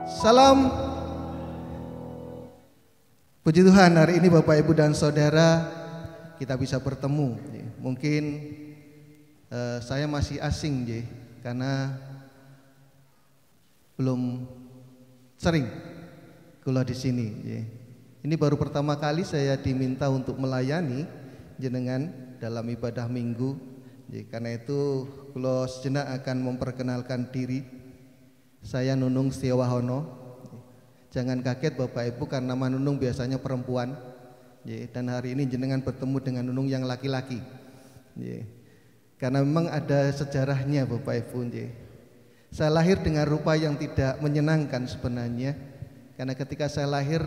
Salam. Puji Tuhan, hari ini Bapak Ibu dan Saudara kita bisa bertemu. Mungkin saya masih asing karena belum sering kula di sini. Ini baru pertama kali saya diminta untuk melayani jenengan dalam ibadah minggu. Karena itu kula sejenak akan memperkenalkan diri. Saya Nunung Setiawahono. Jangan kaget Bapak Ibu karena nama Nunung biasanya perempuan. Dan hari ini jenengan bertemu dengan Nunung yang laki-laki. Karena memang ada sejarahnya Bapak Ibu. Saya lahir dengan rupa yang tidak menyenangkan sebenarnya. Karena ketika saya lahir,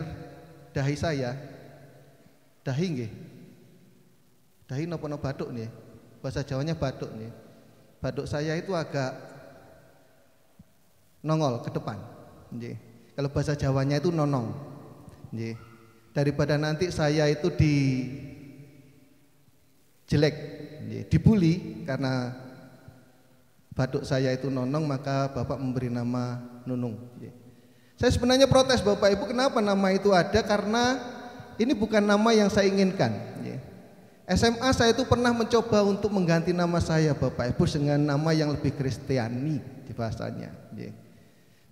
dahi saya, dahi nggih. Dahi napa batuk nih. Bahasa Jawanya batuk nih. Batuk saya itu agak nongol ke depan. Kalau bahasa Jawanya itu nonong. Daripada nanti saya itu jelek, dibully karena batuk saya itu nonong, maka Bapak memberi nama Nunung. Saya sebenarnya protes Bapak Ibu, kenapa nama itu ada? Karena ini bukan nama yang saya inginkan. SMA saya itu pernah mencoba untuk mengganti nama saya Bapak Ibu dengan nama yang lebih Kristiani di bahasanya.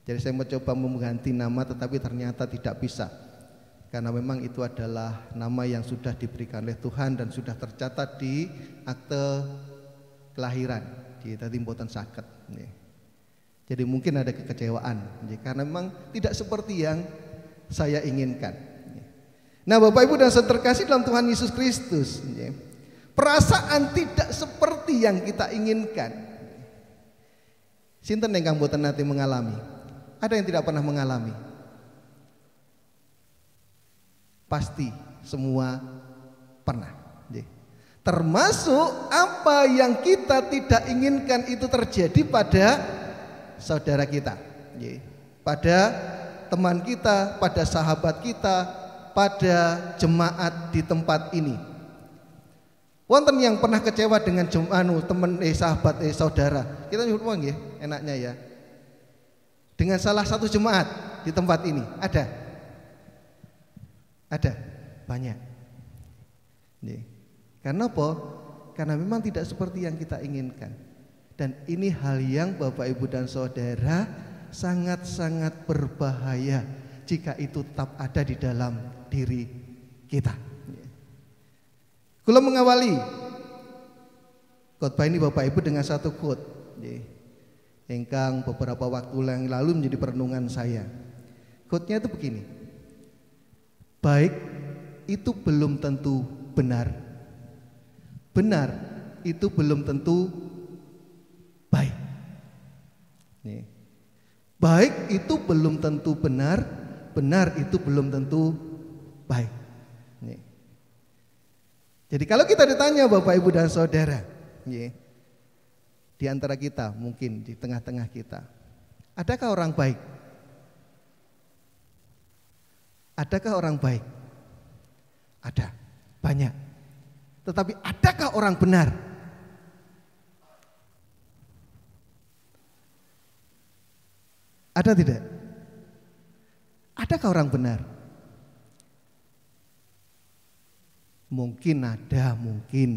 Jadi saya mencoba mengganti nama tetapi ternyata tidak bisa. Karena memang itu adalah nama yang sudah diberikan oleh Tuhan dan sudah tercatat di akte kelahiran. Jadi mboten saged. Jadi mungkin ada kekecewaan karena memang tidak seperti yang saya inginkan. Nah Bapak Ibu dan saudara terkasih dalam Tuhan Yesus Kristus, perasaan tidak seperti yang kita inginkan. Sinten ingkang boten nate mengalami? Ada yang tidak pernah mengalami? Pasti semua pernah. Termasuk apa yang kita tidak inginkan itu terjadi pada saudara kita, pada teman kita, pada sahabat kita, pada jemaat di tempat ini. Wonten yang pernah kecewa dengan teman sahabat saudara. Kita nyebut nggih enaknya ya. Dengan salah satu jemaat di tempat ini ada banyak. Karena apa? Karena memang tidak seperti yang kita inginkan. Dan ini hal yang Bapak Ibu dan Saudara sangat-sangat berbahaya jika itu tetap ada di dalam diri kita. Kula mengawali khotbah ini Bapak Ibu dengan satu quote ingkang beberapa waktu yang lalu menjadi perenungan saya. Quote-nya itu begini: baik itu belum tentu benar, benar itu belum tentu baik. Baik itu belum tentu benar, benar itu belum tentu baik. Jadi kalau kita ditanya Bapak Ibu dan Saudara, di antara kita, mungkin di tengah-tengah kita, adakah orang baik? Adakah orang baik? Ada, banyak. Tetapi adakah orang benar? Ada tidak? Adakah orang benar? Mungkin ada, mungkin.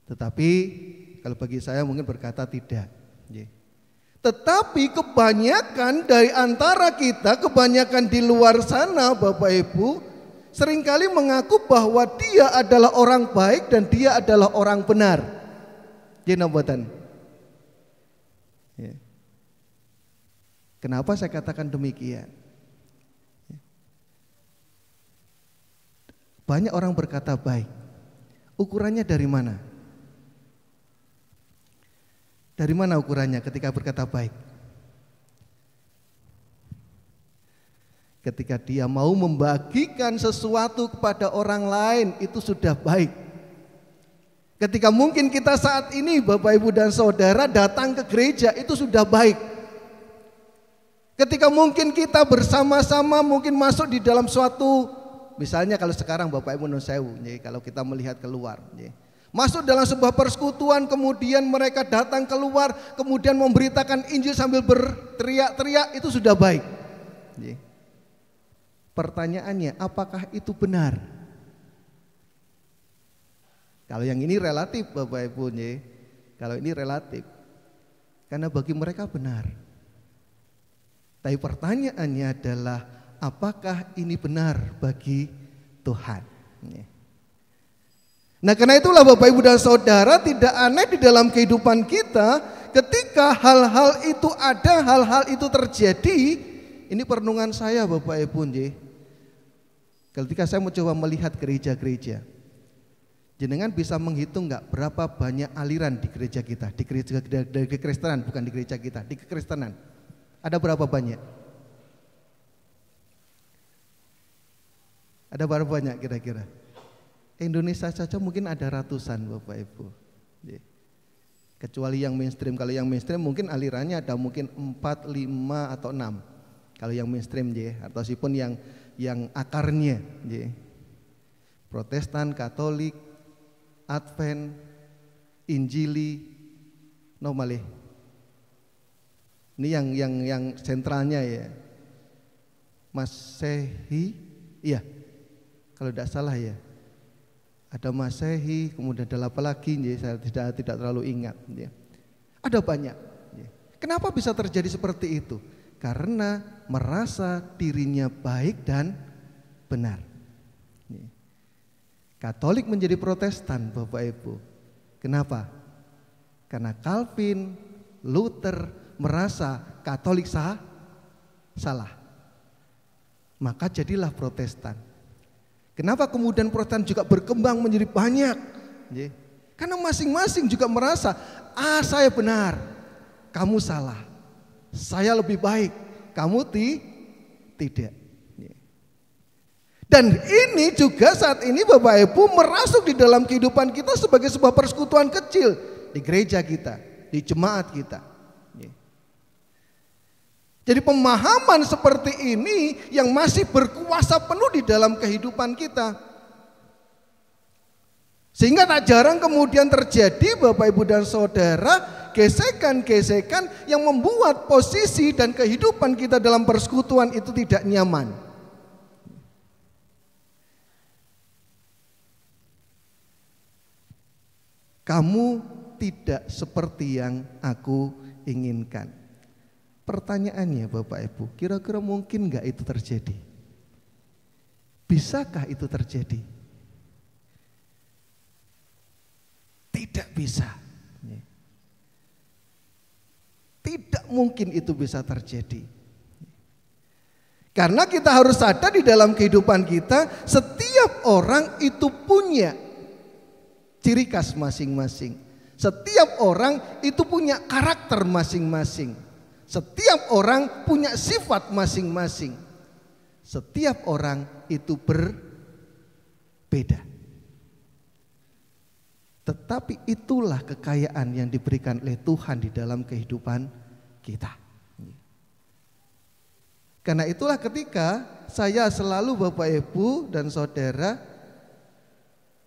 Tetapi kalau bagi saya mungkin berkata tidak. Tetapi kebanyakan dari antara kita, kebanyakan di luar sana Bapak Ibu, seringkali mengaku bahwa dia adalah orang baik dan dia adalah orang benar. Jenabatan. Kenapa saya katakan demikian? Banyak orang berkata baik. Ukurannya dari mana? Dari mana ukurannya ketika berkata baik? Ketika dia mau membagikan sesuatu kepada orang lain, itu sudah baik. Ketika mungkin kita saat ini Bapak Ibu dan Saudara datang ke gereja, itu sudah baik. Ketika mungkin kita bersama-sama mungkin masuk di dalam suatu, misalnya kalau sekarang Bapak Ibu nun sewu, kalau kita melihat keluar, Masuk dalam sebuah persekutuan, kemudian mereka datang keluar, kemudian memberitakan Injil sambil berteriak-teriak, itu sudah baik. Pertanyaannya, apakah itu benar? Kalau yang ini relatif Bapak Ibu, kalau ini relatif, karena bagi mereka benar. Tapi pertanyaannya adalah, apakah ini benar bagi Tuhan? Nah, karena itulah Bapak Ibu dan Saudara, tidak aneh di dalam kehidupan kita ketika hal-hal itu ada, hal-hal itu terjadi. Ini perenungan saya Bapak Ibu, ketika saya mencoba melihat gereja-gereja, jenengan bisa menghitung nggak berapa banyak aliran di gereja kita, di gereja dari kekristenan, bukan di gereja kita, di kekristenan. Ada berapa banyak? Ada berapa banyak kira-kira? Indonesia saja mungkin ada ratusan Bapak Ibu. Kecuali yang mainstream. Kalau yang mainstream mungkin alirannya ada mungkin 4, 5 atau 6. Kalau yang mainstream atau meskipun yang akarnya Protestan, Katolik, Advent, Injili, malih. Ini yang sentralnya ya. Masehi, iya. Kalau tidak salah ya. Ada Masehi, kemudian ada apa lagi? Saya tidak terlalu ingat. Ada banyak. Kenapa bisa terjadi seperti itu? Karena merasa dirinya baik dan benar. Katolik menjadi Protestan, Bapak Ibu. Kenapa? Karena Calvin, Luther merasa Katolik salah. Maka jadilah Protestan. Kenapa kemudian Protestan juga berkembang menjadi banyak? Karena masing-masing juga merasa, saya benar, kamu salah. Saya lebih baik, kamu tidak. Dan ini juga saat ini Bapak Ibu merasuk di dalam kehidupan kita sebagai sebuah persekutuan kecil di gereja kita, di jemaat kita. Jadi pemahaman seperti ini yang masih berkuasa penuh di dalam kehidupan kita. Sehingga tak jarang kemudian terjadi Bapak Ibu dan Saudara, gesekan-gesekan yang membuat posisi dan kehidupan kita dalam persekutuan itu tidak nyaman. Kamu tidak seperti yang aku inginkan. Pertanyaannya Bapak Ibu, kira-kira mungkin gak itu terjadi? Bisakah itu terjadi? Tidak bisa. Tidak mungkin itu bisa terjadi. Karena kita harus sadar di dalam kehidupan kita, setiap orang itu punya ciri khas masing-masing. Setiap orang itu punya karakter masing-masing. Setiap orang punya sifat masing-masing. Setiap orang itu berbeda. Tetapi itulah kekayaan yang diberikan oleh Tuhan di dalam kehidupan kita. Karena itulah ketika saya selalu Bapak Ibu dan Saudara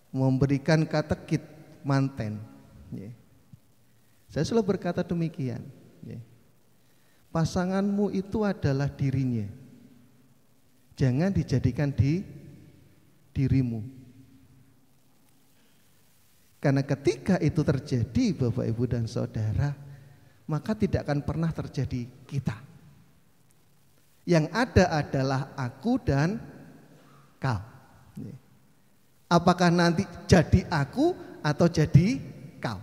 memberikan katekit manten, saya selalu berkata demikian. Pasanganmu itu adalah dirinya. Jangan dijadikan dirimu. Karena ketika itu terjadi Bapak Ibu dan Saudara, maka tidak akan pernah terjadi kita. Yang ada adalah aku dan kau. Apakah nanti jadi aku atau jadi kau?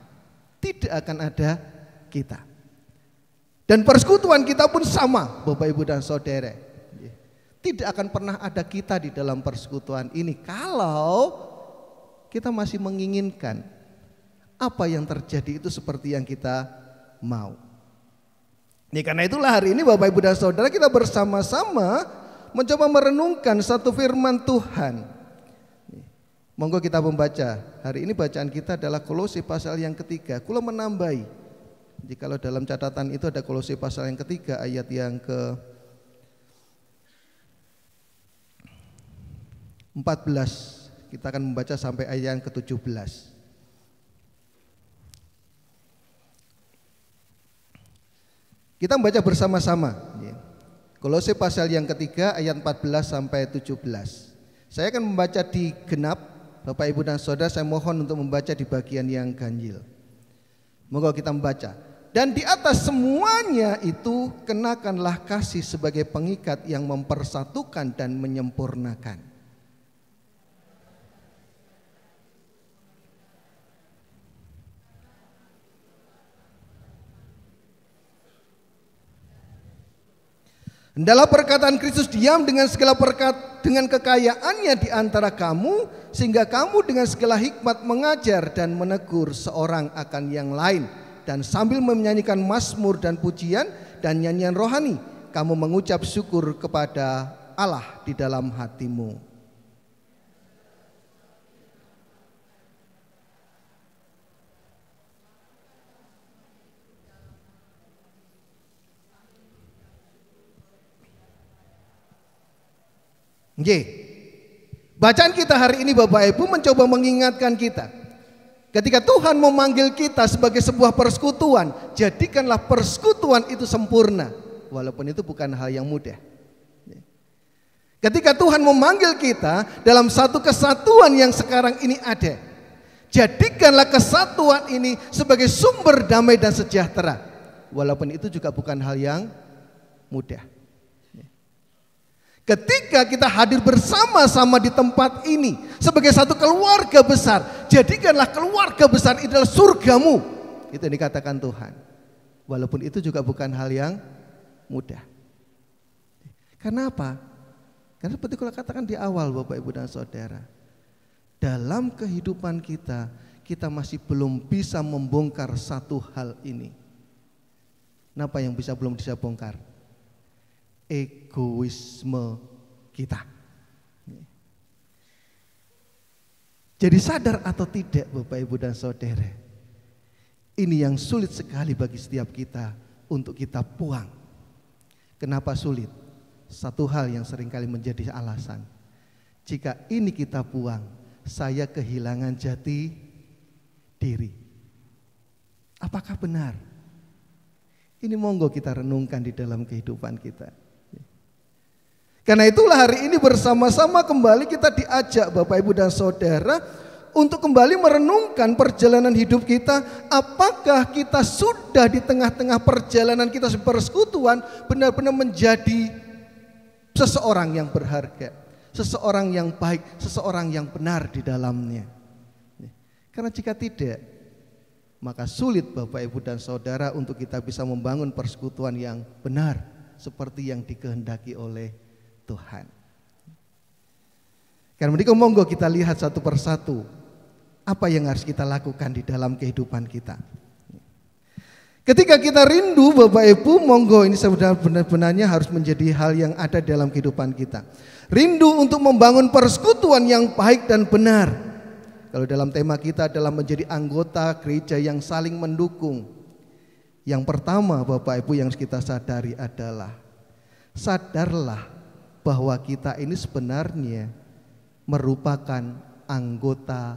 Tidak akan ada kita. Dan persekutuan kita pun sama Bapak Ibu dan Saudara. Tidak akan pernah ada kita di dalam persekutuan ini kalau kita masih menginginkan apa yang terjadi itu seperti yang kita mau. Karena itulah hari ini Bapak Ibu dan Saudara kita bersama-sama mencoba merenungkan satu firman Tuhan. Monggo kita membaca. Hari ini bacaan kita adalah Kolose pasal yang ketiga. Kula menambahi. Jikalau dalam catatan itu ada Kolose pasal yang ketiga ayat yang ke-14. Kita akan membaca sampai ayat yang ke-17. Kita membaca bersama-sama. Kolose pasal yang ketiga ayat 14 sampai 17. Saya akan membaca di genap. Bapak Ibu dan Saudara, saya mohon untuk membaca di bagian yang ganjil. Monggo kita membaca. Dan di atas semuanya itu kenakanlah kasih sebagai pengikat yang mempersatukan dan menyempurnakan. Hendaklah perkataan Kristus diam dengan segala dengan kekayaannya di antara kamu, sehingga kamu dengan segala hikmat mengajar dan menegur seorang akan yang lain, dan sambil menyanyikan mazmur dan pujian dan nyanyian rohani, kamu mengucap syukur kepada Allah di dalam hatimu. Bacaan kita hari ini Bapak Ibu mencoba mengingatkan kita, ketika Tuhan memanggil kita sebagai sebuah persekutuan, jadikanlah persekutuan itu sempurna, walaupun itu bukan hal yang mudah. Ketika Tuhan memanggil kita dalam satu kesatuan yang sekarang ini ada, jadikanlah kesatuan ini sebagai sumber damai dan sejahtera, walaupun itu juga bukan hal yang mudah. Ketika kita hadir bersama-sama di tempat ini sebagai satu keluarga besar, jadikanlah keluarga besar itu adalah surgamu. Itu yang dikatakan Tuhan. Walaupun itu juga bukan hal yang mudah. Karena apa? Karena seperti kalau katakan di awal Bapak Ibu dan Saudara, dalam kehidupan kita, kita masih belum bisa membongkar satu hal ini. Kenapa yang belum bisa bongkar? Egoisme kita. Jadi sadar atau tidak Bapak Ibu dan Saudara, ini yang sulit sekali bagi setiap kita untuk kita buang. Kenapa sulit? Satu hal yang seringkali menjadi alasan. Jika ini kita buang, saya kehilangan jati diri. Apakah benar? Ini monggo kita renungkan di dalam kehidupan kita. Karena itulah hari ini bersama-sama kembali kita diajak Bapak Ibu dan Saudara untuk kembali merenungkan perjalanan hidup kita. Apakah kita sudah di tengah-tengah perjalanan kita persekutuan benar-benar menjadi seseorang yang berharga, seseorang yang baik, seseorang yang benar di dalamnya. Karena jika tidak, maka sulit Bapak Ibu dan Saudara untuk kita bisa membangun persekutuan yang benar seperti yang dikehendaki oleh Tuhan. Karena itu monggo kita lihat satu persatu apa yang harus kita lakukan di dalam kehidupan kita. Ketika kita rindu Bapak Ibu, monggo ini sebenarnya harus menjadi hal yang ada dalam kehidupan kita. Rindu untuk membangun persekutuan yang baik dan benar. Kalau dalam tema kita adalah menjadi anggota gereja yang saling mendukung. Yang pertama Bapak Ibu yang harus kita sadari adalah, sadarlah bahwa kita ini sebenarnya merupakan anggota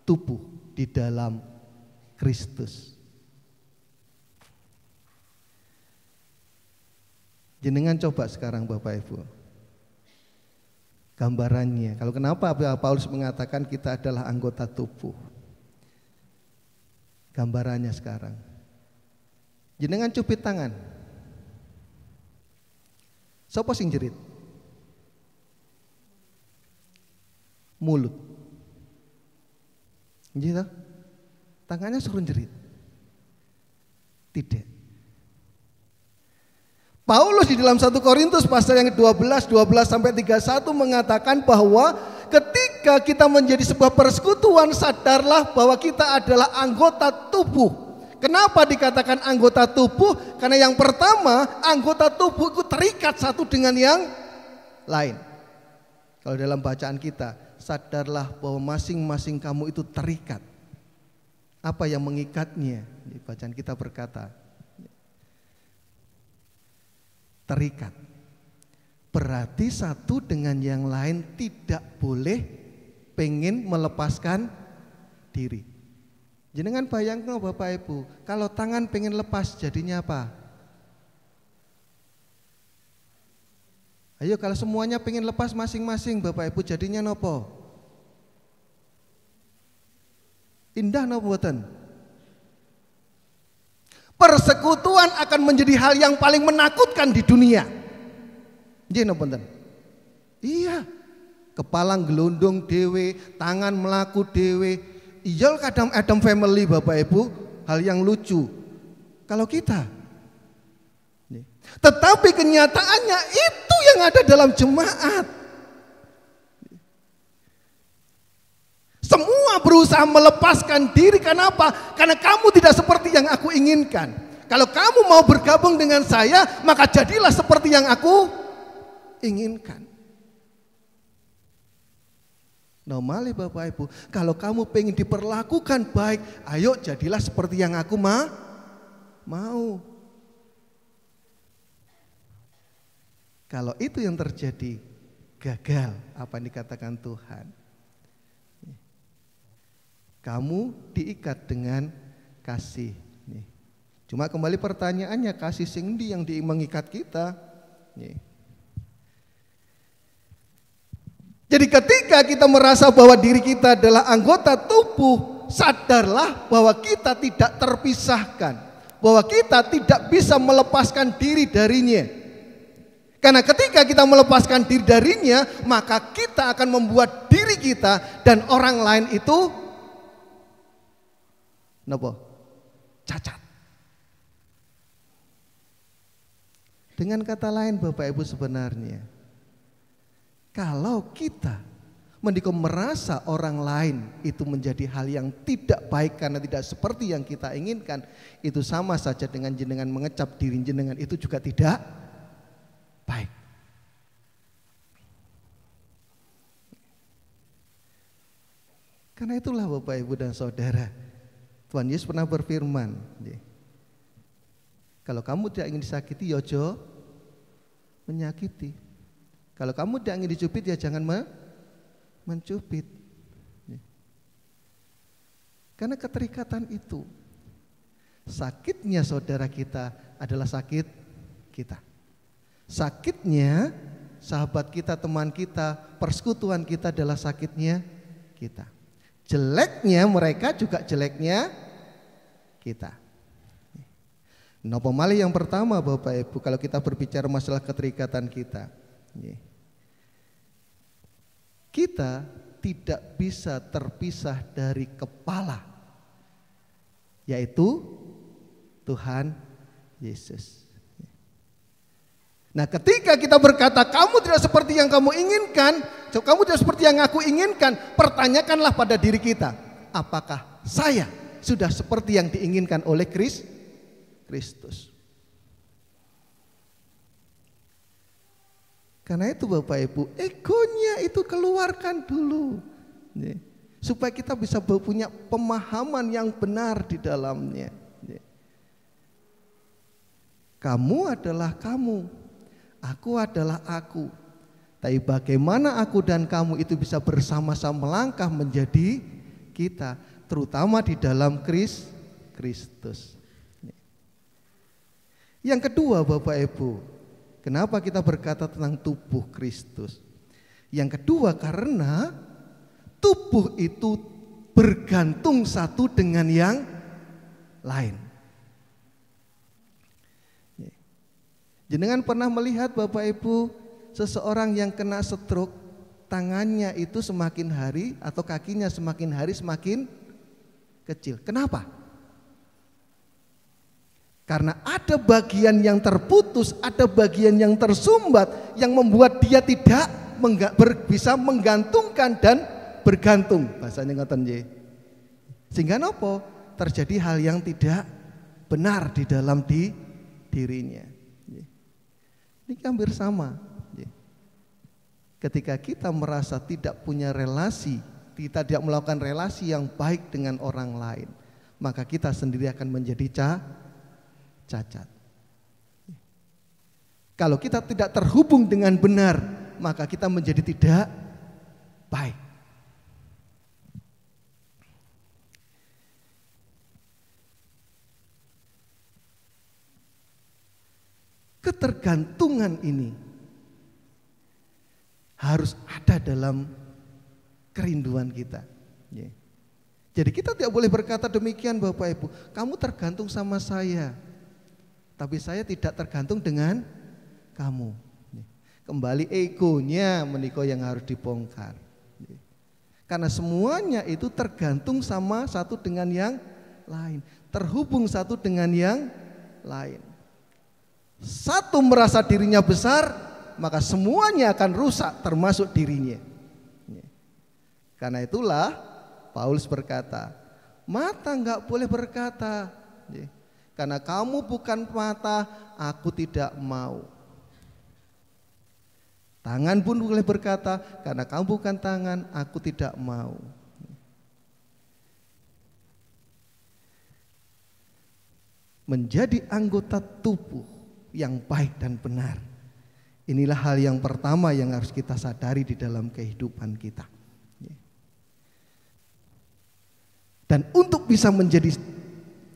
tubuh di dalam Kristus. Jenengan coba sekarang Bapak Ibu, gambarannya. Kalau kenapa Paulus mengatakan kita adalah anggota tubuh? Gambarannya sekarang. Jenengan cupit tangan. Sopo sing jerit? Mulut. Gitu. Tangannya suruh jerit. Tidak. Paulus di dalam 1 Korintus pasal yang 12 sampai 31 mengatakan bahwa ketika kita menjadi sebuah persekutuan, sadarlah bahwa kita adalah anggota tubuh. Kenapa dikatakan anggota tubuh? Karena yang pertama, anggota tubuh itu terikat satu dengan yang lain. Kalau dalam bacaan kita, sadarlah bahwa masing-masing kamu itu terikat. Apa yang mengikatnya? Di bacaan kita berkata, terikat. Berarti satu dengan yang lain tidak boleh pengen melepaskan diri. Jenengan bayangkan Bapak Ibu, kalau tangan pengen lepas jadinya apa? Ayo kalau semuanya pengen lepas masing-masing, Bapak Ibu, jadinya nopo? Indah nopo boten? Persekutuan akan menjadi hal yang paling menakutkan di dunia. Nggih napa boten? Iya. Kepala gelondong dewe, tangan melaku dewe. Iya kadang Adam family Bapak Ibu, hal yang lucu. Kalau kita, tetapi kenyataannya itu yang ada dalam jemaat. Semua berusaha melepaskan diri, kenapa? Karena kamu tidak seperti yang aku inginkan. Kalau kamu mau bergabung dengan saya, maka jadilah seperti yang aku inginkan. Normali Bapak Ibu, kalau kamu pengen diperlakukan baik, ayo jadilah seperti yang aku mau. Kalau itu yang terjadi, gagal apa yang dikatakan Tuhan. Kamu diikat dengan kasih. Cuma kembali pertanyaannya, kasih sing ndi yang mengikat kita? Jadi ketika kita merasa bahwa diri kita adalah anggota tubuh, sadarlah bahwa kita tidak terpisahkan, bahwa kita tidak bisa melepaskan diri darinya. Karena ketika kita melepaskan diri darinya, maka kita akan membuat diri kita dan orang lain itu napa? Cacat. Dengan kata lain Bapak Ibu, sebenarnya kalau kita merasa orang lain itu menjadi hal yang tidak baik karena tidak seperti yang kita inginkan, itu sama saja dengan jenengan mengecap diri jenengan, itu juga tidak baik. Karena itulah Bapak Ibu dan Saudara, Tuhan Yesus pernah berfirman, kalau kamu tidak ingin disakiti, yojo menyakiti. Kalau kamu tidak ingin dicubit, ya jangan mencubit. Karena keterikatan itu, sakitnya saudara kita adalah sakit kita. Sakitnya sahabat kita, teman kita, persekutuan kita adalah sakitnya kita. Jeleknya mereka juga jeleknya kita. Napa malih yang pertama Bapak Ibu, kalau kita berbicara masalah keterikatan kita, kita tidak bisa terpisah dari kepala, yaitu Tuhan Yesus. Nah ketika kita berkata kamu tidak seperti yang kamu inginkan, kamu tidak seperti yang aku inginkan, pertanyakanlah pada diri kita, apakah saya sudah seperti yang diinginkan oleh Kristus? Karena itu Bapak Ibu, egonya itu keluarkan dulu, supaya kita bisa punya pemahaman yang benar di dalamnya. Kamu adalah kamu, aku adalah aku. Tapi bagaimana aku dan kamu itu bisa bersama-sama melangkah menjadi kita, terutama di dalam Kristus. Yang kedua Bapak Ibu, kenapa kita berkata tentang tubuh Kristus? Yang kedua karena tubuh itu bergantung satu dengan yang lain. Jenengan pernah melihat Bapak Ibu seseorang yang kena stroke, tangannya itu semakin hari atau kakinya semakin hari semakin kecil. Kenapa? Karena ada bagian yang terputus, ada bagian yang tersumbat yang membuat dia tidak bisa menggantungkan dan bergantung, bahasanya ngoten nggih. Sehingga nopo? Terjadi hal yang tidak benar di dalam dirinya. Ini hampir sama. Ketika kita merasa tidak punya relasi, kita tidak melakukan relasi yang baik dengan orang lain, maka kita sendiri akan menjadi cacat. Kalau kita tidak terhubung dengan benar, maka kita menjadi tidak baik. Ketergantungan ini harus ada dalam kerinduan kita. Jadi kita tidak boleh berkata demikian Bapak Ibu, kamu tergantung sama saya, tapi saya tidak tergantung dengan kamu. Kembali egonya menika yang harus dibongkar. Karena semuanya itu tergantung sama satu dengan yang lain, terhubung satu dengan yang lain. Satu merasa dirinya besar, maka semuanya akan rusak termasuk dirinya. Karena itulah Paulus berkata, mata enggak boleh berkata, karena kamu bukan mata, aku tidak mau. Tangan pun boleh berkata, karena kamu bukan tangan, aku tidak mau. Menjadi anggota tubuh yang baik dan benar, inilah hal yang pertama yang harus kita sadari di dalam kehidupan kita. Dan untuk bisa menjadi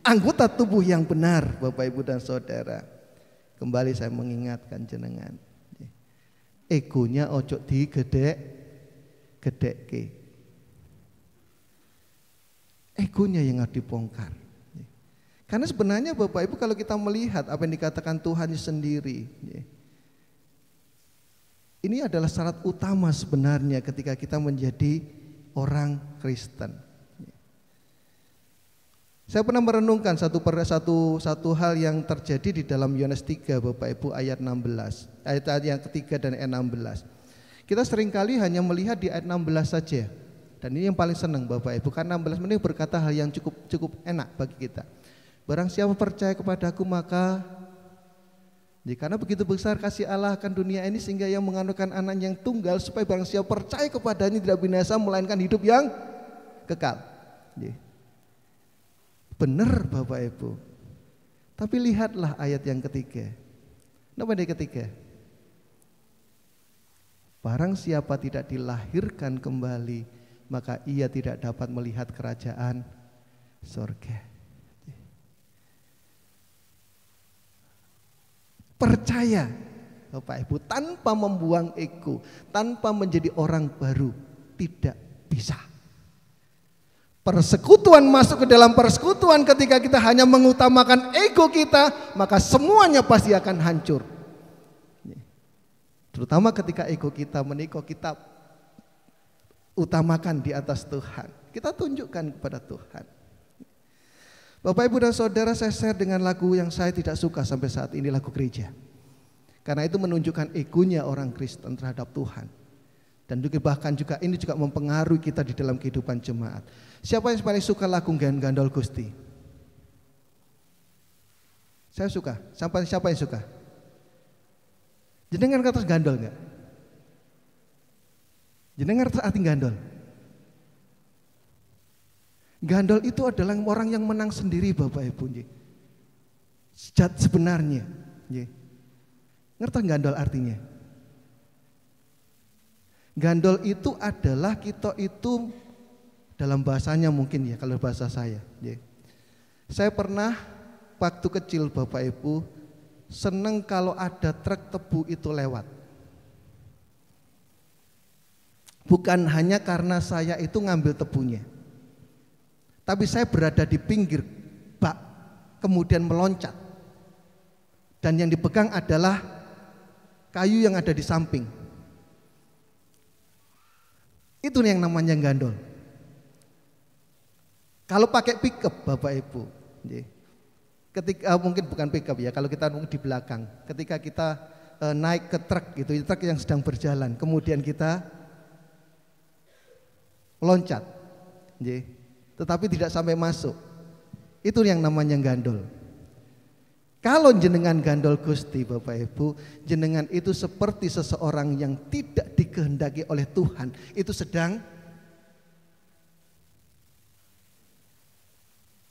anggota tubuh yang benar, Bapak Ibu dan Saudara, kembali saya mengingatkan jenengan, egonya ojo digedek-gedekke. Egonya yang harus dibongkar. Karena sebenarnya Bapak Ibu kalau kita melihat apa yang dikatakan Tuhan sendiri, ini adalah syarat utama sebenarnya ketika kita menjadi orang Kristen. Saya pernah merenungkan satu hal yang terjadi di dalam Yohanes 3 Bapak Ibu ayat 16. Ayat yang ketiga dan ayat 16. Kita seringkali hanya melihat di ayat 16 saja. Dan ini yang paling senang Bapak Ibu, karena 16 menit berkata hal yang cukup enak bagi kita. Barang siapa percaya kepadaku maka karena begitu besar kasih Allah akan dunia ini sehingga yang menganugerahkan anak yang tunggal supaya barang siapa percaya kepadanya tidak binasa melainkan hidup yang kekal. Benar Bapak Ibu. Tapi lihatlah ayat yang ketiga. Apa yang ketiga? Barang siapa tidak dilahirkan kembali, maka ia tidak dapat melihat kerajaan surga. Percaya Bapak Ibu tanpa membuang ego, tanpa menjadi orang baru, tidak bisa. Persekutuan masuk ke dalam persekutuan ketika kita hanya mengutamakan ego kita, maka semuanya pasti akan hancur. Terutama ketika ego kita menikah, kita utamakan di atas Tuhan. Kita tunjukkan kepada Tuhan. Bapak Ibu dan Saudara, saya share dengan lagu yang saya tidak suka sampai saat ini, lagu gereja. Karena itu menunjukkan egonya orang Kristen terhadap Tuhan. Dan juga bahkan juga ini juga mempengaruhi kita di dalam kehidupan jemaat. Siapa yang paling suka lagu Gandol Gusti? Saya suka. Siapa yang suka? Jenengan kata gandol enggak? Jenengan kata arti gandol? Gandol itu adalah orang yang menang sendiri Bapak Ibu. Sejat sebenarnya. Ngerti gandol artinya? Gandol itu adalah kita itu dalam bahasanya mungkin ya, kalau bahasa saya. Saya pernah waktu kecil Bapak Ibu seneng kalau ada truk tebu itu lewat. Bukan hanya karena saya itu ngambil tebunya, tapi saya berada di pinggir bak kemudian meloncat. Dan yang dipegang adalah kayu yang ada di samping. Itu yang namanya gandol. Kalau pakai pickup Bapak Ibu, ketika mungkin bukan pickup ya, kalau kita di belakang, ketika kita naik ke truk gitu, truk yang sedang berjalan, kemudian kita loncat, tetapi tidak sampai masuk, itu yang namanya gandol. Kalau jenengan gandol Gusti Bapak Ibu, jenengan itu seperti seseorang yang tidak dikehendaki oleh Tuhan. Itu sedang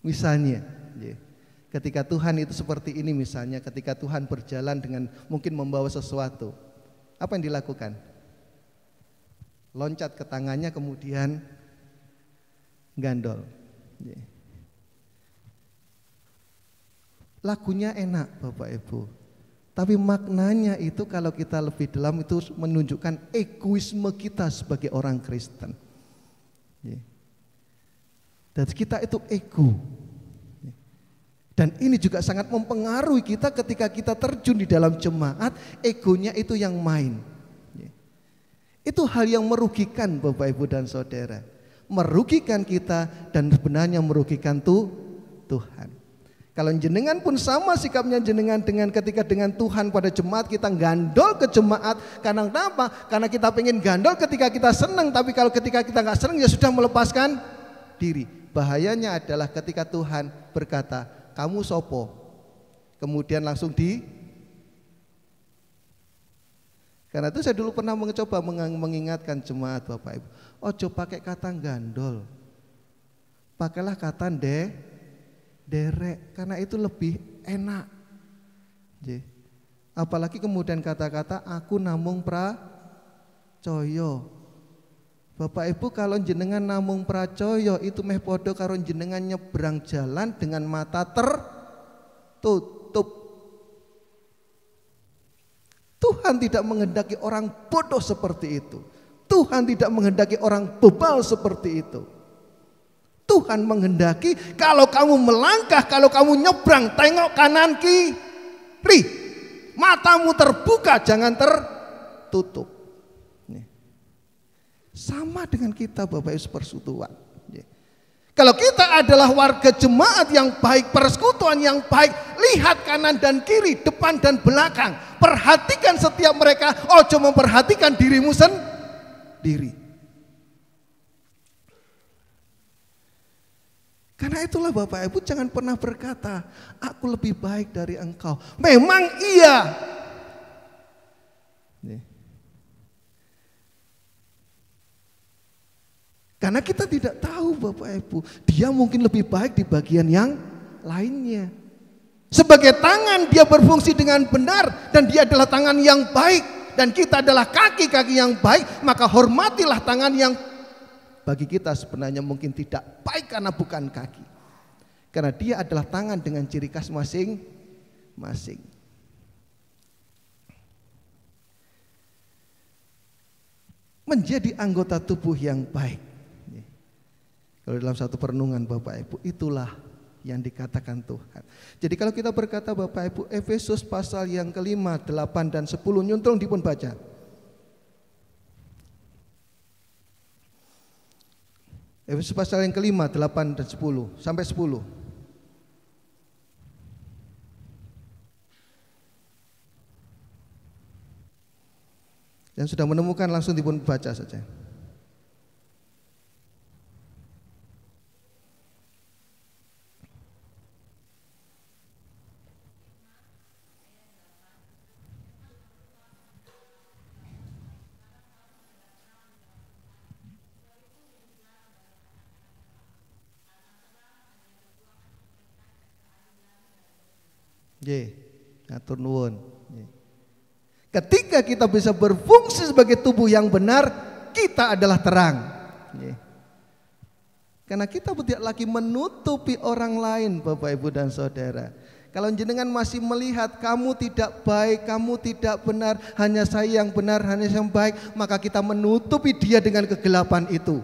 misalnya ketika Tuhan itu seperti ini, misalnya ketika Tuhan berjalan dengan mungkin membawa sesuatu, apa yang dilakukan? Loncat ke tangannya kemudian gandol. Lagunya enak Bapak Ibu, Tapi maknanya itu kalau kita lebih dalam itu menunjukkan egoisme kita sebagai orang Kristen. Dan kita itu ego. Dan ini juga sangat mempengaruhi kita ketika kita terjun di dalam jemaat, egonya itu yang main. Itu hal yang merugikan Bapak Ibu dan Saudara. Merugikan kita dan sebenarnya merugikan Tuhan. Kalau jenengan pun sama sikapnya jenengan dengan ketika dengan Tuhan pada jemaat, kita gandol ke jemaat. Karena kenapa? Karena kita pengen gandol ketika kita senang, tapi kalau ketika kita nggak senang ya sudah melepaskan diri. Bahayanya adalah ketika Tuhan berkata, kamu sopo, kemudian langsung karena itu saya dulu pernah mencoba mengingatkan jemaat Bapak Ibu, ojo pakai kata gandol, pakailah kata derek, karena itu lebih enak. Apalagi kemudian kata-kata aku namung pracoyo. Bapak Ibu, kalau jenengan namung pracoyo itu meh podo karo jenengan nyebrang jalan dengan mata tertutup. Tuhan tidak menghendaki orang bodoh seperti itu. Tuhan tidak menghendaki orang bebal seperti itu. Tuhan menghendaki kalau kamu melangkah, kalau kamu nyebrang, tengok kanan kiri, matamu terbuka, jangan tertutup. Sama dengan kita Bapak Ibu persekutuan. Kalau kita adalah warga jemaat yang baik, persekutuan yang baik, lihat kanan dan kiri, depan dan belakang, perhatikan setiap mereka, ojo memperhatikan dirimu sendiri. Karena itulah Bapak Ibu jangan pernah berkata, aku lebih baik dari engkau. Memang iya. Karena kita tidak tahu Bapak Ibu, dia mungkin lebih baik di bagian yang lainnya. Sebagai tangan dia berfungsi dengan benar dan dia adalah tangan yang baik dan kita adalah kaki-kaki yang baik, maka hormatilah tangan yang bagi kita sebenarnya mungkin tidak baik karena bukan kaki. Karena dia adalah tangan dengan ciri khas masing-masing. Menjadi anggota tubuh yang baik. Kalau dalam satu perenungan Bapak Ibu, itulah yang dikatakan Tuhan. Jadi kalau kita berkata Bapak Ibu, Efesus pasal yang ke-5, 8 dan 10, nyuntung dipun baca. Efesus pasal yang ke-5, 8 dan 10 sampai 10. Yang sudah menemukan langsung dipun baca saja. Atur nuwun. Ketika kita bisa berfungsi sebagai tubuh yang benar, kita adalah terang. Karena kita tidak lagi menutupi orang lain Bapak Ibu dan Saudara. Kalau jenengan masih melihat kamu tidak baik, kamu tidak benar, hanya saya yang benar, hanya saya yang baik, maka kita menutupi dia dengan kegelapan itu.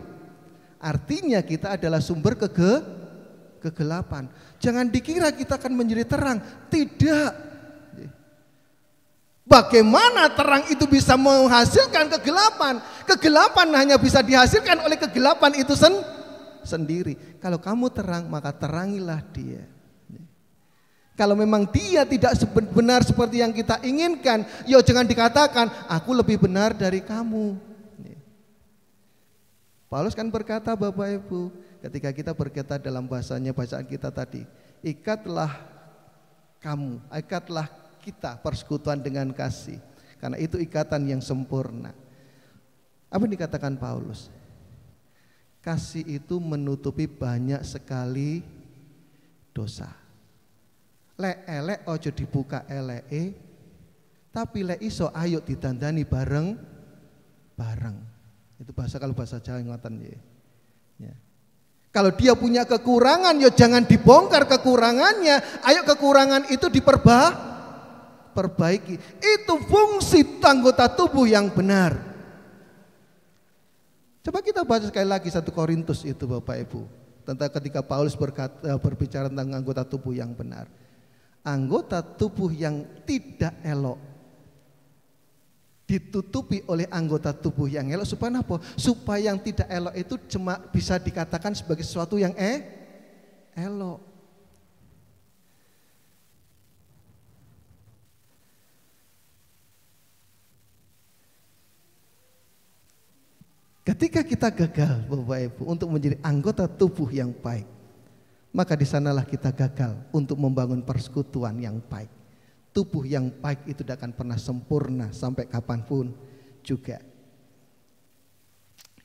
Artinya kita adalah sumber kegelapan. Jangan dikira kita akan menjadi terang. Tidak. Bagaimana terang itu bisa menghasilkan kegelapan? Kegelapan hanya bisa dihasilkan oleh kegelapan itu sendiri. Kalau kamu terang, maka terangilah dia. Kalau memang dia tidak benar seperti yang kita inginkan, ya jangan dikatakan aku lebih benar dari kamu. Paulus kan berkata Bapak Ibu, ketika kita berkata dalam bahasanya bacaan kita tadi, ikatlah kita persekutuan dengan kasih, karena itu ikatan yang sempurna. Apa yang dikatakan Paulus? Kasih itu menutupi banyak sekali dosa. Lek elek ojo dibuka eleke, tapi lek iso ayo ditandani bareng. Itu kalau bahasa Jawa ngoten ya. Kalau dia punya kekurangan, ya jangan dibongkar kekurangannya. Ayo kekurangan itu perbaiki. Itu fungsi anggota tubuh yang benar. Coba kita baca sekali lagi 1 Korintus itu Bapak Ibu. Tentang ketika Paulus berbicara tentang anggota tubuh yang benar. Anggota tubuh yang tidak elok ditutupi oleh anggota tubuh yang elok supaya apa? Supaya yang tidak elok itu cuma bisa dikatakan sebagai sesuatu yang elok. Ketika kita gagal Bapak Ibu untuk menjadi anggota tubuh yang baik, maka di sanalah kita gagal untuk membangun persekutuan yang baik. Tubuh yang baik itu tidak akan pernah sempurna sampai kapanpun juga.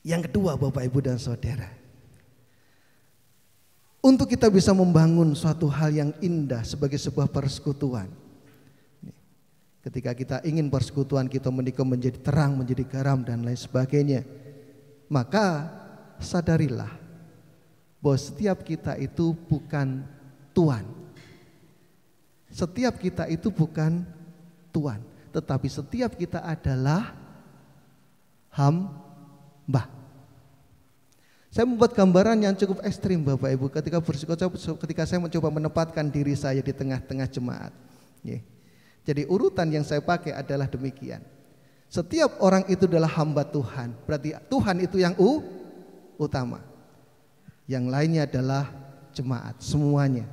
Yang kedua Bapak Ibu dan Saudara, untuk kita bisa membangun suatu hal yang indah sebagai sebuah persekutuan, ketika kita ingin persekutuan kita menikah menjadi terang, menjadi garam dan lain sebagainya, maka sadarilah bahwa setiap kita itu bukan Tuhan. Setiap kita itu bukan Tuhan, tetapi setiap kita adalah hamba. Saya membuat gambaran yang cukup ekstrim Bapak Ibu ketika saya mencoba menempatkan diri saya di tengah-tengah jemaat. Jadi urutan yang saya pakai adalah demikian. Setiap orang itu adalah hamba Tuhan. Berarti Tuhan itu yang utama. Yang lainnya adalah jemaat, semuanya.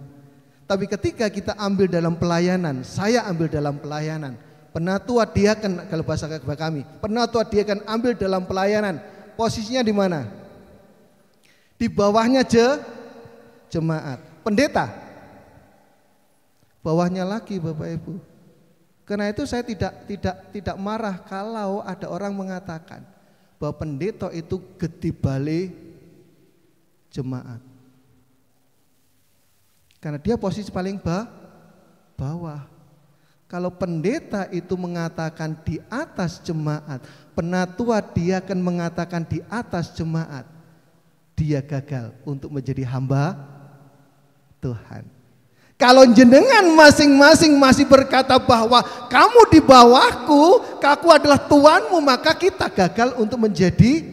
Tapi ketika kita ambil dalam pelayanan, saya ambil dalam pelayanan, penatua diaken, kalau bahasa kami, penatua diaken ambil dalam pelayanan, posisinya di mana? Di bawahnya jemaat. Pendeta, bawahnya lagi Bapak Ibu. Karena itu saya tidak marah kalau ada orang mengatakan bahwa pendeta itu gede balik jemaat. Karena dia posisi paling bawah. Kalau pendeta itu mengatakan di atas jemaat, penatua dia akan mengatakan di atas jemaat, dia gagal untuk menjadi hamba Tuhan. Kalau jenengan masing-masing masih berkata bahwa kamu di bawahku, aku adalah Tuhanmu, maka kita gagal untuk menjadi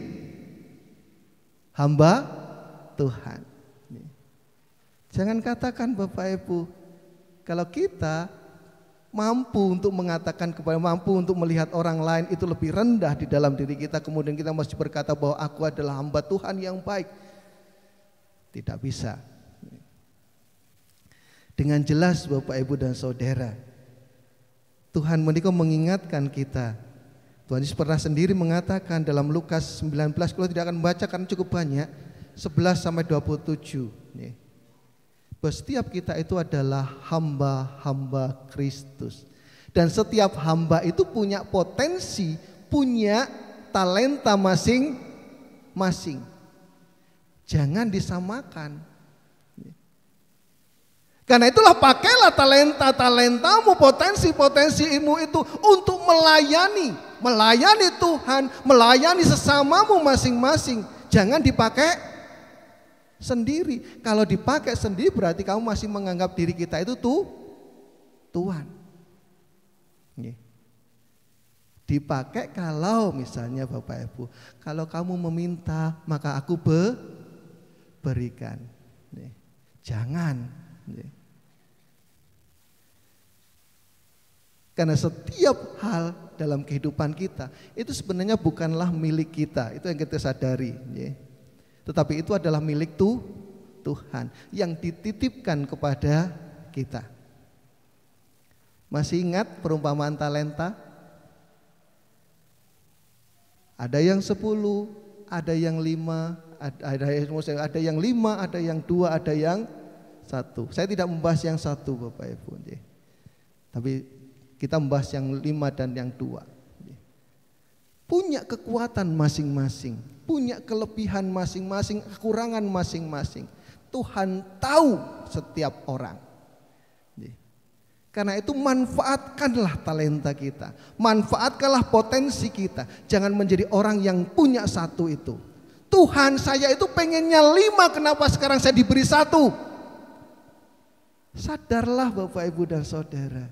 hamba Tuhan. Jangan katakan Bapak Ibu, kalau kita mampu untuk mengatakan mampu untuk melihat orang lain itu lebih rendah di dalam diri kita, kemudian kita masih berkata bahwa aku adalah hamba Tuhan yang baik. Tidak bisa. Dengan jelas Bapak Ibu dan Saudara, Tuhan menika mengingatkan kita. Tuhan Yesus pernah sendiri mengatakan dalam Lukas 19, kalau tidak akan membaca karena cukup banyak, 11 sampai 27. Bahwa setiap kita itu adalah hamba-hamba Kristus. Dan setiap hamba itu punya potensi, punya talenta masing-masing. Jangan disamakan. Karena itulah pakailah talentamu, potensi-potensimu itu untuk melayani Tuhan, melayani sesamamu masing-masing. Jangan dipakai sendiri. Kalau dipakai sendiri berarti kamu masih menganggap diri kita itu Tuhan. Dipakai kalau misalnya Bapak Ibu, kalau kamu meminta maka aku berikan. Jangan. Karena setiap hal dalam kehidupan kita itu sebenarnya bukanlah milik kita. Itu yang kita sadari. Tetapi itu adalah milik Tuhan yang dititipkan kepada kita. Masih ingat perumpamaan talenta? Ada yang 10, ada yang 5, ada yang 5, ada yang 2, ada yang 1. Saya tidak membahas yang 1 Bapak Ibu. Tapi kita membahas yang 5 dan yang 2. Punya kekuatan masing-masing, punya kelebihan masing-masing, kekurangan masing-masing. Tuhan tahu setiap orang. Karena itu manfaatkanlah talenta kita, manfaatkanlah potensi kita. Jangan menjadi orang yang punya 1 itu. Tuhan, saya itu pengennya 5, kenapa sekarang saya diberi 1? Sadarlah Bapak Ibu dan Saudara.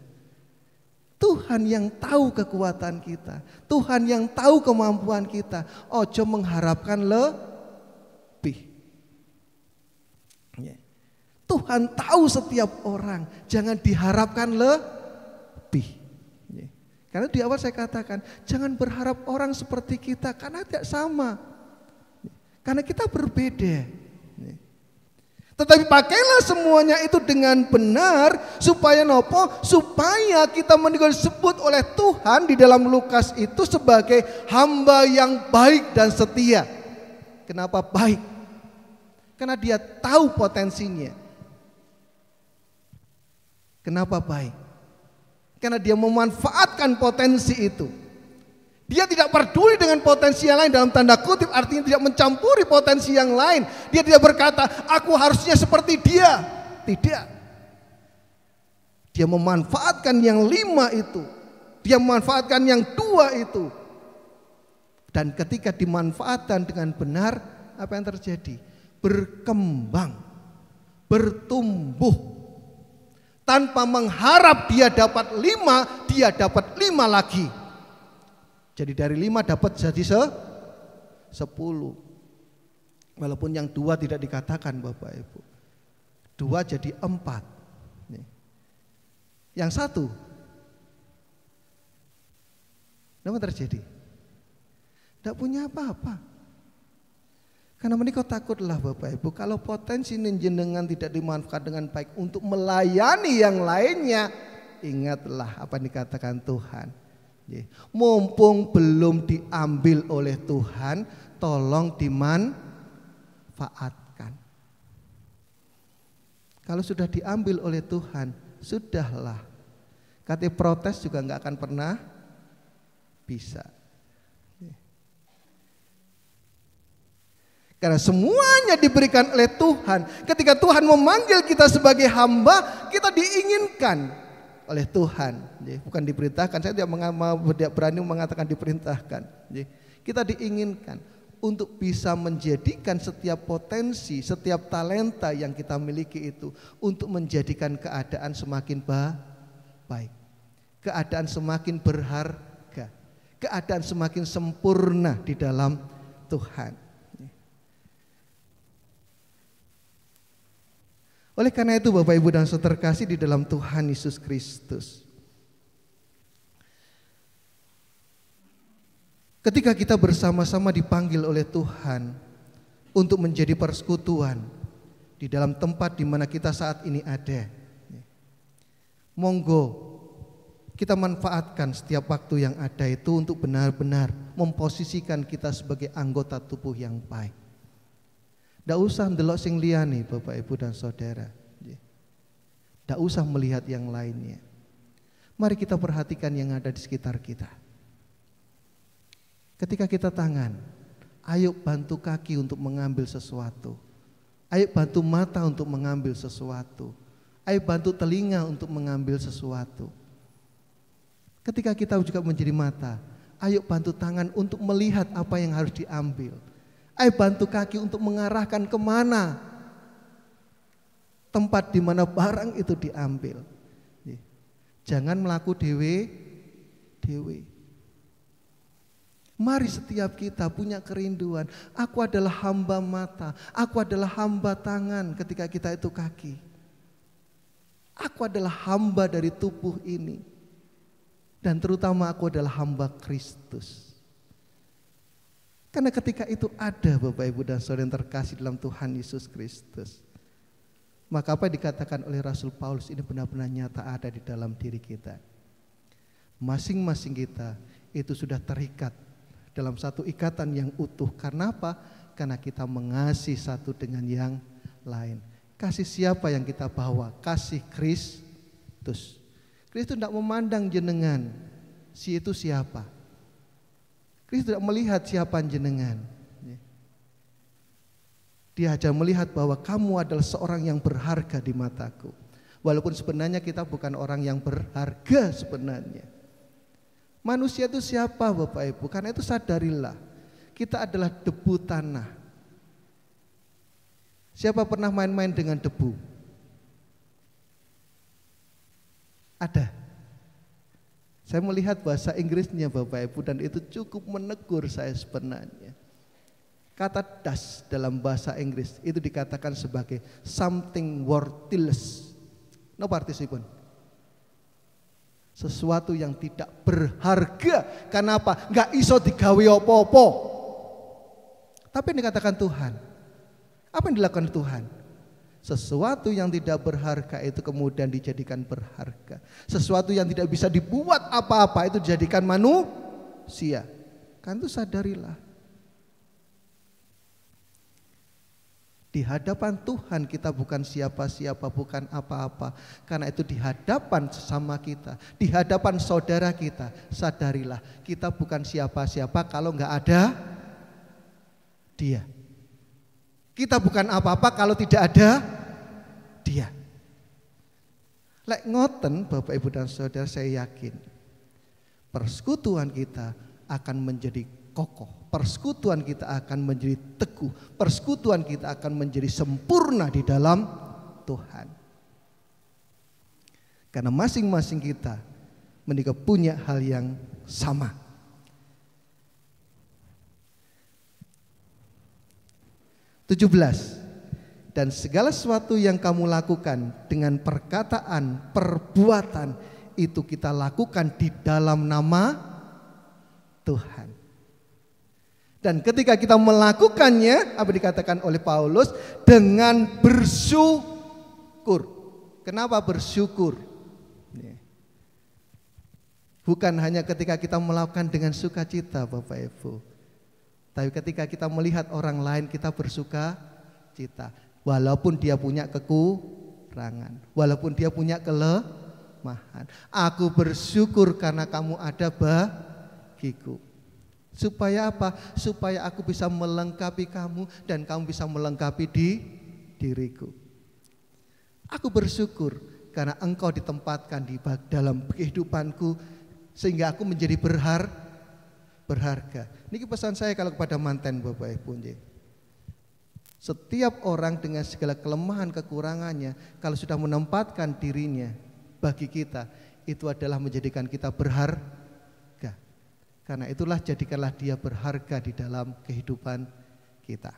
Tuhan yang tahu kekuatan kita, Tuhan yang tahu kemampuan kita. Ojo mengharapkan lebih. Tuhan tahu setiap orang, jangan diharapkan lebih. Karena di awal saya katakan, jangan berharap orang seperti kita, karena tidak sama. Karena kita berbeda. Tetapi pakailah semuanya itu dengan benar, supaya nopo? Supaya kita disebut oleh Tuhan di dalam Lukas itu sebagai hamba yang baik dan setia. Kenapa baik? Karena dia tahu potensinya. Kenapa baik? Karena dia memanfaatkan potensi itu. Dia tidak peduli dengan potensi yang lain, dalam tanda kutip artinya tidak mencampuri potensi yang lain. Dia tidak berkata, aku harusnya seperti dia. Tidak. Dia memanfaatkan yang 5 itu. Dia memanfaatkan yang 2 itu. Dan ketika dimanfaatkan dengan benar, apa yang terjadi? Berkembang, bertumbuh. Tanpa mengharap dia dapat 5, dia dapat 5 lagi. Jadi dari 5 dapat jadi 10. Walaupun yang 2 tidak dikatakan Bapak Ibu. 2 jadi 4. Yang 1, apa terjadi? Tidak punya apa-apa. Karena menikah takutlah Bapak Ibu, kalau potensi jenengan tidak dimanfaatkan dengan baik untuk melayani yang lainnya, ingatlah apa yang dikatakan Tuhan. Mumpung belum diambil oleh Tuhan, tolong dimanfaatkan. Kalau sudah diambil oleh Tuhan, sudahlah. Katanya protes juga nggak akan pernah bisa. Karena semuanya diberikan oleh Tuhan. Ketika Tuhan memanggil kita sebagai hamba, kita diinginkan oleh Tuhan, bukan diperintahkan. Saya tidak berani mengatakan diperintahkan. Kita diinginkan untuk bisa menjadikan setiap potensi, setiap talenta yang kita miliki itu untuk menjadikan keadaan semakin baik, keadaan semakin berharga, keadaan semakin sempurna di dalam Tuhan. Oleh karena itu Bapak Ibu dan Saudara terkasih di dalam Tuhan Yesus Kristus, ketika kita bersama-sama dipanggil oleh Tuhan untuk menjadi persekutuan di dalam tempat di mana kita saat ini ada, monggo kita manfaatkan setiap waktu yang ada itu untuk benar-benar memposisikan kita sebagai anggota tubuh yang baik. Tidak usah ndelok sing liyane Bapak Ibu dan Saudara. Tidak usah melihat yang lainnya. Mari kita perhatikan yang ada di sekitar kita. Ketika kita tangan, ayo bantu kaki untuk mengambil sesuatu. Ayo bantu mata untuk mengambil sesuatu. Ayo bantu telinga untuk mengambil sesuatu. Ketika kita juga menjadi mata, ayo bantu tangan untuk melihat apa yang harus diambil. Ayo bantu kaki untuk mengarahkan kemana tempat di mana barang itu diambil. Jangan melaku dewe. Mari setiap kita punya kerinduan. Aku adalah hamba mata, aku adalah hamba tangan ketika kita itu kaki. Aku adalah hamba dari tubuh ini. Dan terutama aku adalah hamba Kristus. Karena ketika itu ada Bapak Ibu dan Saudara yang terkasih dalam Tuhan Yesus Kristus, maka apa yang dikatakan oleh Rasul Paulus ini benar-benar nyata ada di dalam diri kita. Masing-masing kita itu sudah terikat dalam satu ikatan yang utuh. Karena apa? Karena kita mengasihi satu dengan yang lain. Kasih siapa yang kita bawa? Kasih Kristus. Kristus tidak memandang jenengan, si itu siapa. Kristus tidak melihat siapa jenengan. Dia hanya melihat bahwa kamu adalah seorang yang berharga di mataku. Walaupun sebenarnya kita bukan orang yang berharga sebenarnya. Manusia itu siapa Bapak Ibu? Karena itu sadarilah, kita adalah debu tanah. Siapa pernah main-main dengan debu? Ada? Saya melihat bahasa Inggrisnya Bapak Ibu dan itu cukup menegur saya sebenarnya. Kata das dalam bahasa Inggris itu dikatakan sebagai something worthless. No participant. Sesuatu yang tidak berharga. Kenapa? Nggak iso digawe opo-opo. Tapi yang dikatakan Tuhan. Apa yang dilakukan Tuhan? Sesuatu yang tidak berharga itu kemudian dijadikan berharga. Sesuatu yang tidak bisa dibuat apa-apa itu dijadikan manusia. Kan itu sadarilah. Di hadapan Tuhan kita bukan siapa-siapa, bukan apa-apa. Karena itu di hadapan sesama kita, di hadapan saudara kita, sadarilah kita bukan siapa-siapa kalau nggak ada Dia. Kita bukan apa-apa kalau tidak ada Dia. Lek ngoten Bapak Ibu dan Saudara, saya yakin persekutuan kita akan menjadi kokoh. Persekutuan kita akan menjadi teguh. Persekutuan kita akan menjadi sempurna di dalam Tuhan. Karena masing-masing kita menikah punya hal yang sama. 17. Dan segala sesuatu yang kamu lakukan dengan perkataan, perbuatan itu kita lakukan di dalam nama Tuhan. Dan ketika kita melakukannya, apa dikatakan oleh Paulus? Dengan bersyukur. Kenapa bersyukur? Bukan hanya ketika kita melakukan dengan sukacita Bapak Ibu, tapi ketika kita melihat orang lain kita bersuka cita. Walaupun dia punya kekurangan, walaupun dia punya kelemahan. Aku bersyukur karena kamu ada bagiku. Supaya apa? Supaya aku bisa melengkapi kamu dan kamu bisa melengkapi diriku. Aku bersyukur karena engkau ditempatkan di dalam kehidupanku sehingga aku menjadi berharga. Ini pesan saya kalau kepada manten Bapak Ibu. Setiap orang dengan segala kelemahan kekurangannya, kalau sudah menempatkan dirinya bagi kita, itu adalah menjadikan kita berharga. Karena itulah jadikanlah dia berharga di dalam kehidupan kita.